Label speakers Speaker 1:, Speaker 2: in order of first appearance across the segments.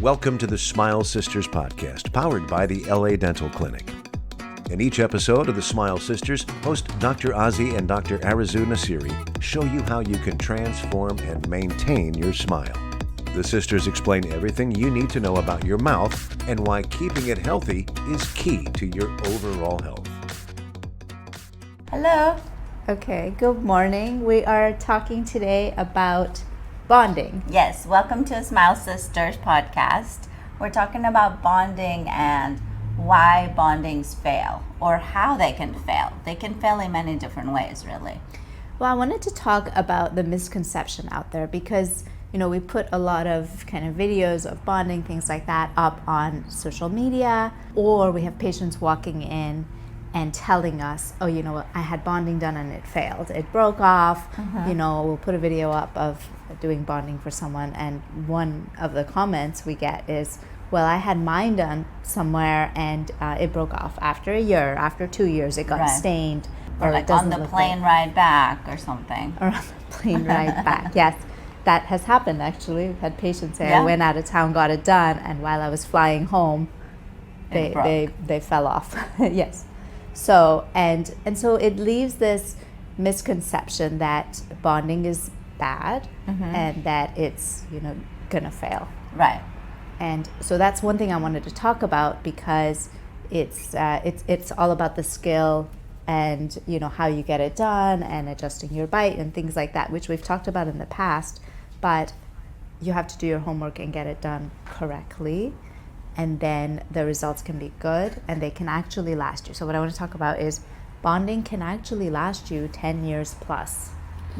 Speaker 1: Welcome to the Smile Sisters podcast, powered by the LA Dental Clinic. In each episode of the Smile Sisters, host Dr. Ozzy and Dr. Arazu Nasiri show you how you can transform and maintain your smile. The sisters explain everything you need to know about your mouth and why keeping it healthy is key to your overall health.
Speaker 2: Hello. Okay, good morning. We are talking today about bonding.
Speaker 3: Yes, welcome to Smile Sisters podcast. We're talking about bonding and why bondings fail or how they can fail. They can fail in many different ways, really.
Speaker 2: Well, I wanted to talk about the misconception out there because, we put a lot of kind of videos of bonding, things like that, up on social media, or we have patients walking in and telling us, oh, I had bonding done and it failed. It broke off. We'll put a video up of doing bonding for someone, and one of the comments we get is, well, I had mine done somewhere and it broke off after a year, after 2 years, it got stained.
Speaker 3: Or like on the plane ride back or something.
Speaker 2: Or on the plane ride back, yes. That has happened, actually. We've had patients say, I went out of town, got it done, and while I was flying home, they fell off. Yes. So, and so it leaves this misconception that bonding is bad and that it's, gonna fail.
Speaker 3: Right.
Speaker 2: And so that's one thing I wanted to talk about because it's all about the skill and, how you get it done and adjusting your bite and things like that, which we've talked about in the past. But you have to do your homework and get it done correctly, and then the results can be good and they can actually last you. So what I want to talk about is bonding can actually last you 10 years plus.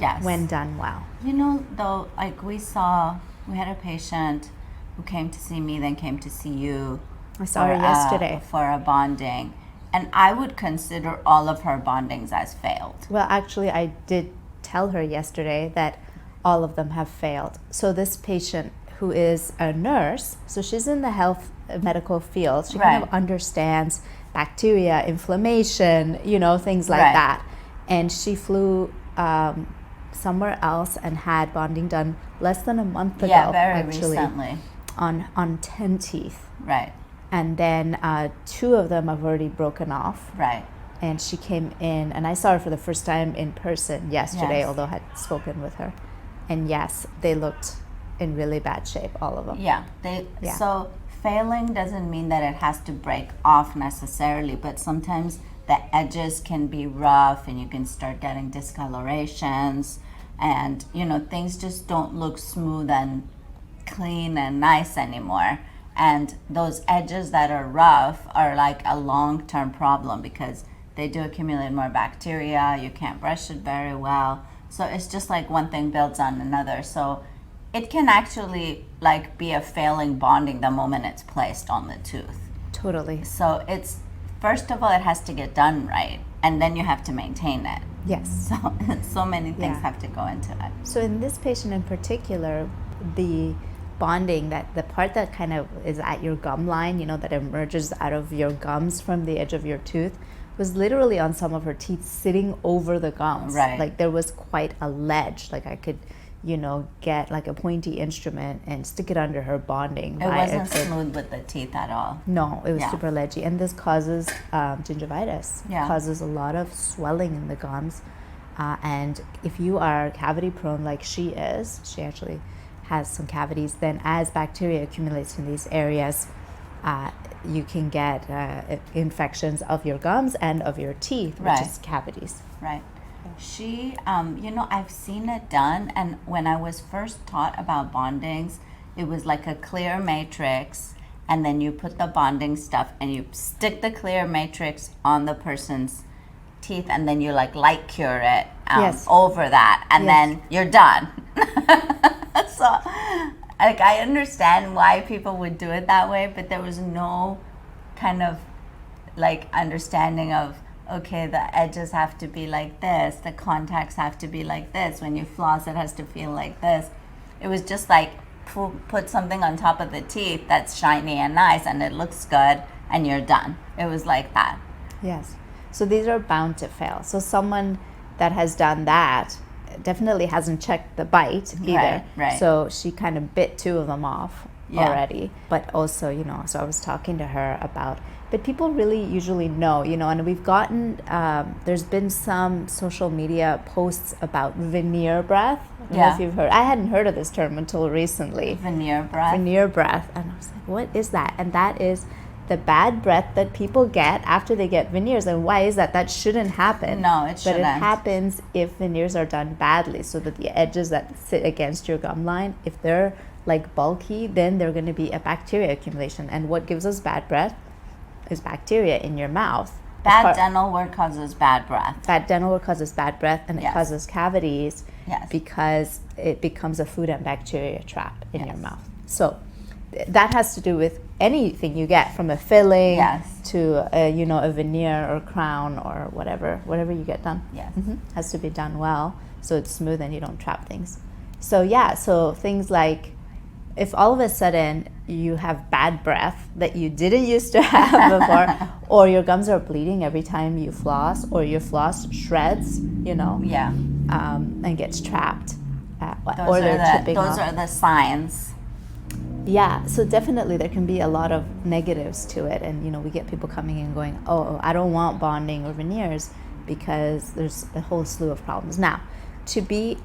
Speaker 3: Yes.
Speaker 2: When done well.
Speaker 3: Though, like we had a patient who came to see me, then came to see you.
Speaker 2: I saw her yesterday.
Speaker 3: For a bonding. And I would consider all of her bondings as failed.
Speaker 2: Well, actually, I did tell her yesterday that all of them have failed. So this patient who is a nurse, so she's in the health medical field, she kind of understands bacteria, inflammation, things like that. And she flew somewhere else and had bonding done less than a month ago.
Speaker 3: Yeah, very recently.
Speaker 2: On 10 teeth.
Speaker 3: Right.
Speaker 2: And then 2 of them have already broken off.
Speaker 3: Right.
Speaker 2: And she came in, and I saw her for the first time in person yesterday, although I had spoken with her. And yes, they looked in really bad shape, all of them.
Speaker 3: Yeah. So failing doesn't mean that it has to break off necessarily, but sometimes the edges can be rough and you can start getting discolorations and, things just don't look smooth and clean and nice anymore. And those edges that are rough are like a long-term problem because they do accumulate more bacteria. You can't brush it very well. So it's just like one thing builds on another. So it can actually be a failing bonding the moment it's placed on the tooth.
Speaker 2: Totally.
Speaker 3: So it's, first of all, it has to get done right, and then you have to maintain it.
Speaker 2: Yes.
Speaker 3: So many things have to go into it.
Speaker 2: So in this patient in particular, the bonding, that the part that kind of is at your gum line, that emerges out of your gums from the edge of your tooth, was literally on some of her teeth sitting over the gums.
Speaker 3: Right.
Speaker 2: Like there was quite a ledge. Like I could, get like a pointy instrument and stick it under her bonding.
Speaker 3: It wasn't smooth with the teeth at all.
Speaker 2: No, it was super ledgy. And this causes gingivitis.
Speaker 3: Yeah.
Speaker 2: Causes a lot of swelling in the gums. And if you are cavity prone like she is, she actually has some cavities, then as bacteria accumulates in these areas, you can get infections of your gums and of your teeth, which is cavities.
Speaker 3: Right. She, I've seen it done, and when I was first taught about bondings, it was like a clear matrix, and then you put the bonding stuff, and you stick the clear matrix on the person's teeth, and then you light cure it over that, and then you're done. So, I understand why people would do it that way, but there was no kind of understanding of, okay, the edges have to be like this, the contacts have to be like this, when you floss it has to feel like this. It was just put something on top of the teeth that's shiny and nice and it looks good and you're done. It was like that.
Speaker 2: Yes. So these are bound to fail. So someone that has done that definitely hasn't checked the bite either.
Speaker 3: Right.
Speaker 2: So she kind of bit 2 of them off already. But also, so I was talking to her about, but people really usually know, and we've gotten, there's been some social media posts about veneer breath. I don't know if you've heard. I hadn't heard of this term until recently.
Speaker 3: Veneer breath?
Speaker 2: Veneer breath. And I was like, what is that? And that is the bad breath that people get after they get veneers. And why is that? That shouldn't happen.
Speaker 3: No, it shouldn't.
Speaker 2: But it happens if veneers are done badly, so that the edges that sit against your gum line, if they're like bulky, then they're going to be a bacteria accumulation. And what gives us bad breath is bacteria in your mouth.
Speaker 3: Bad dental work causes bad breath.
Speaker 2: Bad dental work causes bad breath, and it causes cavities because it becomes a food and bacteria trap in your mouth. So that has to do with anything you get, from a filling to a veneer or crown or whatever you get done. Has to be done well, so it's smooth and you don't trap things. So things like, if all of a sudden you have bad breath that you didn't used to have before, or your gums are bleeding every time you floss, or your floss shreds, and gets trapped, or they're chipping off.
Speaker 3: Those are the signs.
Speaker 2: Yeah, so definitely there can be a lot of negatives to it, and we get people coming in going, oh, I don't want bonding or veneers because there's a whole slew of problems. Now, to be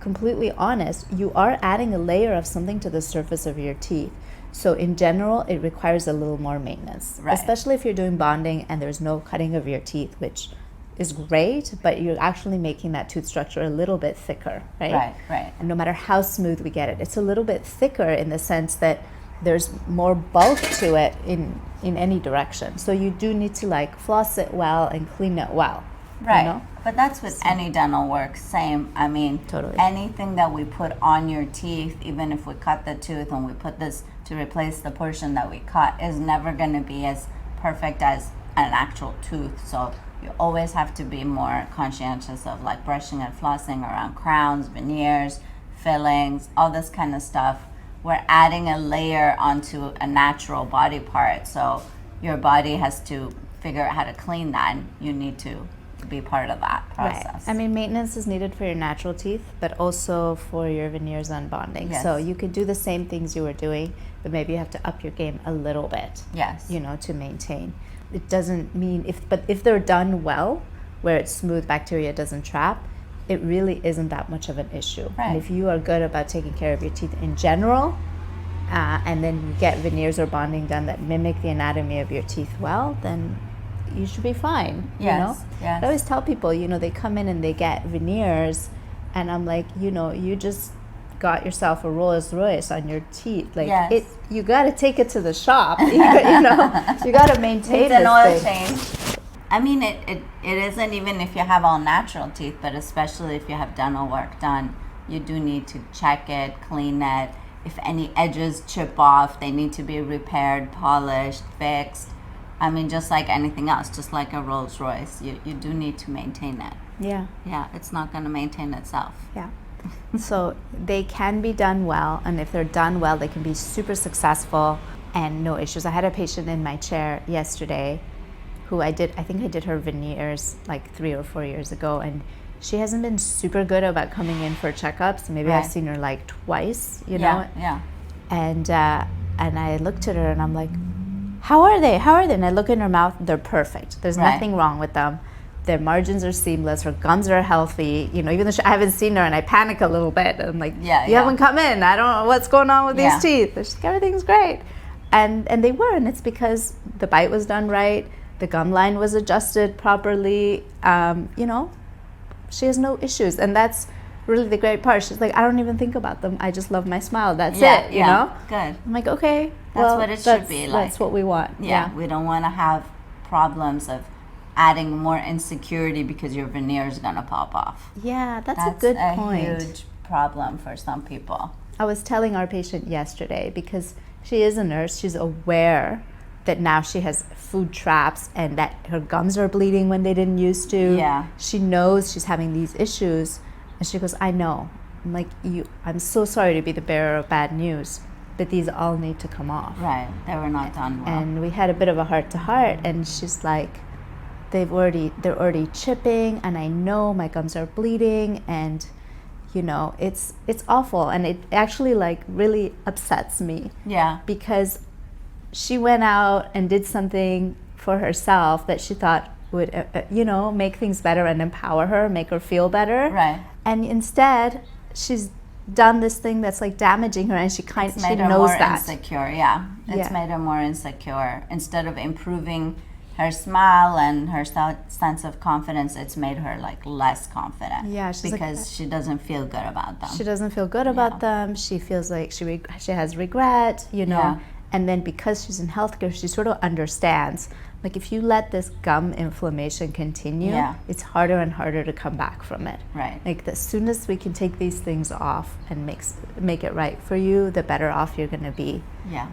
Speaker 2: completely honest, you are adding a layer of something to the surface of your teeth. So in general, it requires a little more maintenance, especially if you're doing bonding and there's no cutting of your teeth, which is great, but you're actually making that tooth structure a little bit thicker, right?
Speaker 3: Right.
Speaker 2: And no matter how smooth we get it, it's a little bit thicker in the sense that there's more bulk to it in any direction. So you do need to floss it well and clean it well.
Speaker 3: Right. But that's with any dental work. Same. I mean,
Speaker 2: totally.
Speaker 3: Anything that we put on your teeth, even if we cut the tooth and we put this to replace the portion that we cut, is never going to be as perfect as an actual tooth. So you always have to be more conscientious of brushing and flossing around crowns, veneers, fillings, all this kind of stuff. We're adding a layer onto a natural body part. So your body has to figure out how to clean that, and you need to be part of that process.
Speaker 2: Right. I mean, maintenance is needed for your natural teeth, but also for your veneers and bonding.
Speaker 3: Yes.
Speaker 2: So you could do the same things you were doing, but maybe you have to up your game a little bit.
Speaker 3: Yes.
Speaker 2: To maintain. It doesn't mean if they're done well, where it's smooth, bacteria doesn't trap, it really isn't that much of an issue.
Speaker 3: Right.
Speaker 2: And if you are good about taking care of your teeth in general, and then you get veneers or bonding done that mimic the anatomy of your teeth well, then you should be fine.
Speaker 3: Yes.
Speaker 2: I always tell people, they come in and they get veneers, and I'm like, you just got yourself a Rolls Royce on your teeth. You got to take it to the shop. You got to maintain
Speaker 3: an oil
Speaker 2: thing.
Speaker 3: change. I mean, it isn't even if you have all natural teeth, but especially if you have dental work done, you do need to check it, clean it. If any edges chip off, they need to be repaired, polished, fixed. I mean, just like anything else, just like a Rolls Royce, you do need to maintain it.
Speaker 2: Yeah.
Speaker 3: Yeah, it's not going to maintain itself.
Speaker 2: Yeah. So they can be done well, and if they're done well, they can be super successful and no issues. I had a patient in my chair yesterday who I think I did her veneers 3 or 4 years ago, and she hasn't been super good about coming in for checkups. Maybe I've seen her twice,
Speaker 3: Yeah.
Speaker 2: And I looked at her and I'm like, How are they? And I look in her mouth, they're perfect. There's nothing wrong with them. Their margins are seamless. Her gums are healthy. Even though I haven't seen her, and I panic a little bit. I'm like, you haven't come in. I don't know what's going on with these teeth. She's like, everything's great. And they were, and it's because the bite was done right. The gum line was adjusted properly. She has no issues. And that's really the great part. She's like, I don't even think about them. I just love my smile. That's it, you know?
Speaker 3: Good.
Speaker 2: I'm like, okay.
Speaker 3: That's what it should be like.
Speaker 2: That's what we want. Yeah.
Speaker 3: We don't want to have problems of adding more insecurity because your veneer is going to pop off.
Speaker 2: Yeah, that's a good point.
Speaker 3: That's a huge problem for some people.
Speaker 2: I was telling our patient yesterday, because she is a nurse, she's aware that now she has food traps and that her gums are bleeding when they didn't used to.
Speaker 3: Yeah.
Speaker 2: She knows she's having these issues. And she goes, I know. I'm like, I'm so sorry to be the bearer of bad news, but these all need to come off.
Speaker 3: Right. They were not done well.
Speaker 2: And we had a bit of a heart-to-heart, and she's like, they're already chipping, and I know my gums are bleeding, and it's awful, and it actually like really upsets me.
Speaker 3: Yeah.
Speaker 2: Because she went out and did something for herself that she thought would make things better and empower her, make her feel better.
Speaker 3: Right.
Speaker 2: And instead, she's done this thing that's like damaging her, and she knows that.
Speaker 3: It's made her more insecure. Yeah. It's made her more insecure. Instead of improving her smile and her sense of confidence, it's made her like less confident.
Speaker 2: Yeah,
Speaker 3: because she doesn't feel good about them.
Speaker 2: She doesn't feel good about them. She feels like she has regret,
Speaker 3: Yeah.
Speaker 2: And then because she's in healthcare, she sort of understands, like, if you let this gum inflammation continue, it's harder and harder to come back from it.
Speaker 3: Right.
Speaker 2: Like, as soon as we can take these things off and make it right for you, the better off you're going to be.
Speaker 3: Yeah.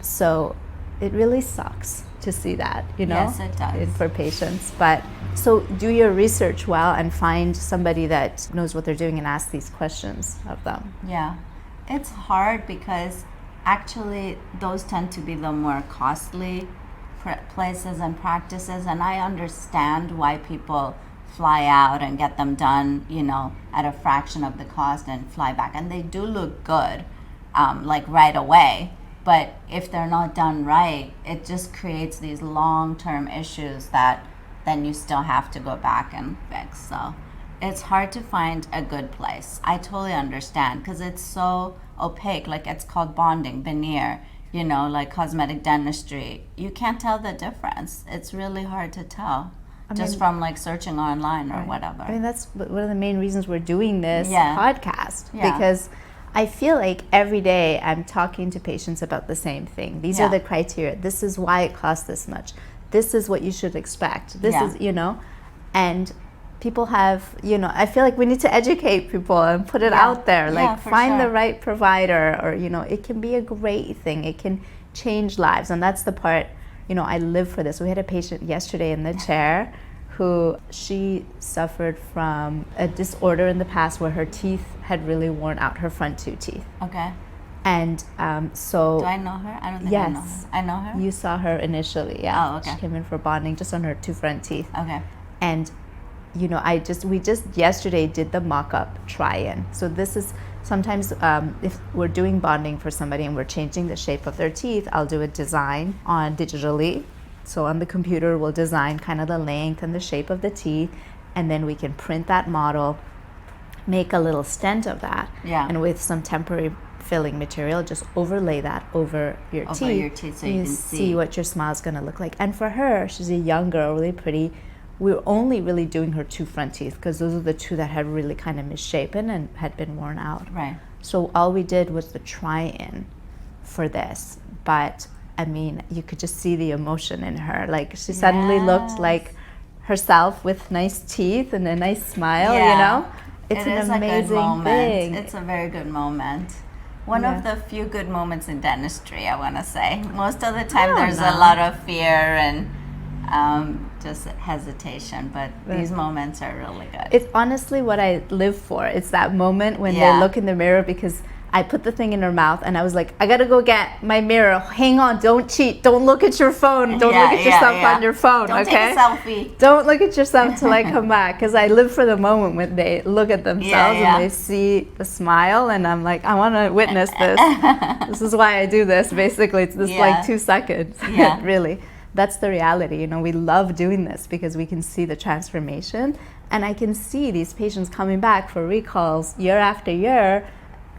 Speaker 2: So it really sucks to see that,
Speaker 3: Yes, it does.
Speaker 2: for patients. But so do your research well and find somebody that knows what they're doing and ask these questions of them.
Speaker 3: Yeah. It's hard because actually those tend to be the more costly places and practices, and I understand why people fly out and get them done, at a fraction of the cost and fly back, and they do look good, like right away. But if they're not done right, it just creates these long-term issues that then you still have to go back and fix. So it's hard to find a good place. I totally understand, because it's so opaque. Like, it's called bonding, veneer, like cosmetic dentistry. You can't tell the difference. It's really hard to tell from like searching online or whatever.
Speaker 2: I mean, that's one of the main reasons we're doing this podcast,
Speaker 3: Yeah.
Speaker 2: because I feel like every day I'm talking to patients about the same thing. These are the criteria. This is why it costs this much. This is what you should expect. This is, and people have, I feel like we need to educate people and put it out there. Like, find the right provider, or, it can be a great thing. It can change lives. And that's the part, I live for this. We had a patient yesterday in the chair who she suffered from a disorder in the past where her teeth had really worn out, her front two teeth.
Speaker 3: Okay.
Speaker 2: And so...
Speaker 3: Do I know her? I don't think
Speaker 2: yes,
Speaker 3: I know her. I know her?
Speaker 2: You saw her initially, yeah.
Speaker 3: Oh, okay.
Speaker 2: She came in for bonding just on her two front teeth.
Speaker 3: Okay.
Speaker 2: And, we just yesterday did the mock-up try-in. So this is sometimes if we're doing bonding for somebody and we're changing the shape of their teeth, I'll do a design digitally. So on the computer, we'll design kind of the length and the shape of the teeth, and then we can print that model, make a little stent of that, and with some temporary filling material, just overlay that over your teeth
Speaker 3: so you can
Speaker 2: see what your smile is going to look like. And for her, she's a young girl, really pretty. We're only really doing her two front teeth because those are the two that had really kind of misshapen and had been worn out.
Speaker 3: Right.
Speaker 2: So all we did was the try-in for this, but I mean, you could just see the emotion in her. Like, she suddenly looked like herself with nice teeth and a nice smile, It's an amazing thing.
Speaker 3: It's a very good moment. One of the few good moments in dentistry, I want to say. Most of the time there's a lot of fear and just hesitation, but these moments are really good.
Speaker 2: It's honestly what I live for. It's that moment when they look in the mirror, because I put the thing in her mouth and I was like, I gotta go get my mirror. Hang on, don't cheat. Don't look at your phone. Don't look at yourself on your phone,
Speaker 3: don't
Speaker 2: okay?
Speaker 3: Take a selfie.
Speaker 2: Don't look at yourself till I come back, because I live for the moment when they look at themselves and they see the smile, and I'm like, I want to witness this. This is why I do this, basically. It's this like 2 seconds, really. That's the reality. We love doing this because we can see the transformation, and I can see these patients coming back for recalls year after year,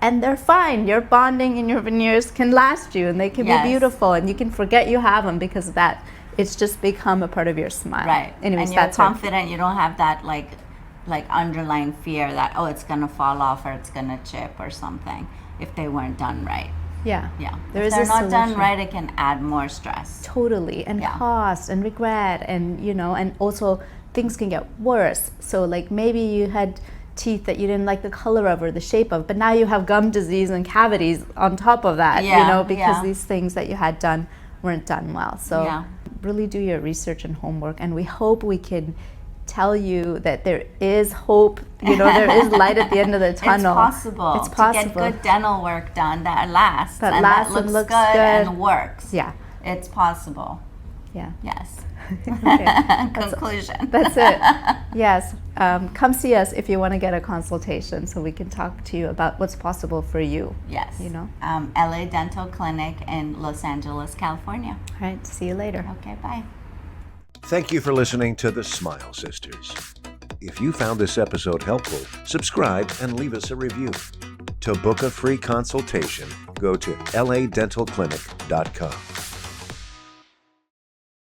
Speaker 2: and they're fine. Your bonding and your veneers can last you, and they can be beautiful, and you can forget you have them because of that. It's just become a part of your smile.
Speaker 3: Right.
Speaker 2: Anyways,
Speaker 3: and you're confident. You don't have that like underlying fear that, oh, it's gonna fall off or it's gonna chip or something if they weren't done right.
Speaker 2: Yeah.
Speaker 3: If they're not done right, it can add more stress.
Speaker 2: Totally. And cost and regret, and and also things can get worse. So like, maybe you had teeth that you didn't like the color of or the shape of, but now you have gum disease and cavities on top of that, because these things that you had done weren't done well. So really do your research and homework, and we hope we can tell you that there is hope, there is light at the end of the tunnel.
Speaker 3: It's possible to get good dental work done that lasts and looks good and works.
Speaker 2: Yeah.
Speaker 3: It's possible.
Speaker 2: Yeah.
Speaker 3: Yes.
Speaker 2: Okay.
Speaker 3: Conclusion.
Speaker 2: That's it. Yes. Come see us if you want to get a consultation so we can talk to you about what's possible for you.
Speaker 3: Yes.
Speaker 2: You know?
Speaker 3: LA Dental Clinic in Los Angeles, California.
Speaker 2: All right. See you later.
Speaker 3: Okay, bye.
Speaker 1: Thank you for listening to the Smile Sisters. If you found this episode helpful, subscribe and leave us a review. To book a free consultation, go to ladentalclinic.com.